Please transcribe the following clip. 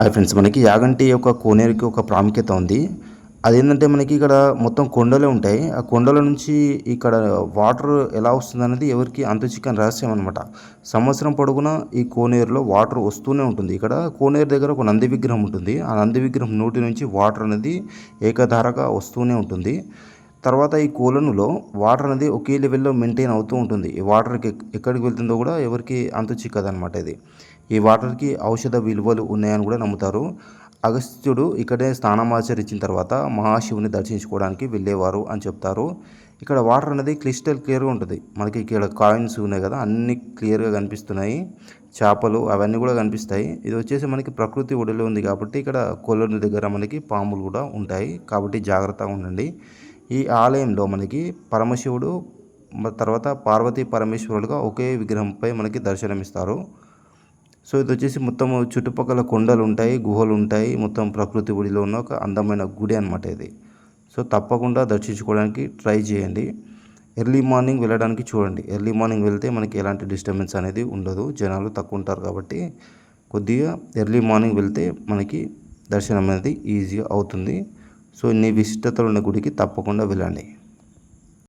Hi friends, మనకి యాగంటి యొక్క కోనేరుకి ఒక ప్రాముఖ్యత ఉంది. అదేంటంటే మనకి ఇక్కడ మొత్తం కొండలే ఉంటాయి. ఆ కొండల నుంచి ఇక్కడ వాటర్ ఎలా వస్తుందనేది ఎవరికీ అంతుచిక్కని రహస్యం అనమాట. సంవత్సరం పొడుగునా ఈ కోనేరులో వాటర్ వస్తూనే ఉంటుంది. ఇక్కడ కోనేరు దగ్గర ఒక నంది విగ్రహం ఉంటుంది. ఆ నంది విగ్రహం నోటి నుంచి వాటర్ అనేది ఏకధారగా వస్తూనే ఉంటుంది. తర్వాత ఈ కొలనులో వాటర్ అనేది ఒకే లెవెల్‌లో మెయింటైన్ అవుతూ ఉంటుంది. ఈ వాటర్‌కి ఎక్కడికి వెళ్తుందో కూడా ఎవరికీ అంతు చిక్కదనమాట ఇది. ఈ వాటర్‌కి ఔషధ విలువలు ఉన్నాయని కూడా నమ్ముతారు. అగస్త్యుడు ఇక్కడే స్నానమాచరించిన తర్వాత మహాశివుని దర్శించుకోవడానికి వెళ్ళేవారు అని చెప్తారు. ఇక్కడ వాటర్ అనేది క్లిస్టల్ క్లియర్‌గా ఉంటది. మనకి ఇక్కడ కాయిన్స్ ఉన్నాయి కదా! అన్నీ క్లియర్‌గా కనిపిస్తున్నాయి. చేపలు అవన్నీ కూడా కనిపిస్తాయి. ఇది వచ్చేసి మనకి ప్రకృతి ఒడిలో ఉంది కాబట్టి ఇక్కడ కొలను దగ్గర మనకి పాములు కూడా ఉంటాయి. కాబట్టి జాగ్రత్తగా ఉండండి. ఈ ఆలయంలో మనకి పరమశివుడు తర్వాత పార్వతీ పరమేశ్వరులుగా ఒకే విగ్రహంపై మనకి దర్శనమిస్తారు. సో ఇదొచ్చేసి మొత్తము చుట్టుపక్కల కొండలుంటాయి, గుహలుంటాయి. మొత్తం ప్రకృతి ఒడిలో ఉన్న ఒక అందమైన గుడి అనమాట ఇది. సో తప్పకుండా దర్శించుకోవడానికి ట్రై చేయండి. ఎర్లీ మార్నింగ్ వెళ్ళడానికి చూడండి. ఎర్లీ మార్నింగ్ వెళ్తే మనకి ఎలాంటి డిస్టర్బెన్స్ అనేది ఉండదు. జనాలు తక్కువ ఉంటారు కాబట్టి కొద్దిగా ఎర్లీ మార్నింగ్ వెళ్తే మనకి దర్శనం అనేది ఈజీగా అవుతుంది. సో ఇన్ని విశిష్టతలు ఉన్న గుడికి తప్పకుండా వెళ్ళండి.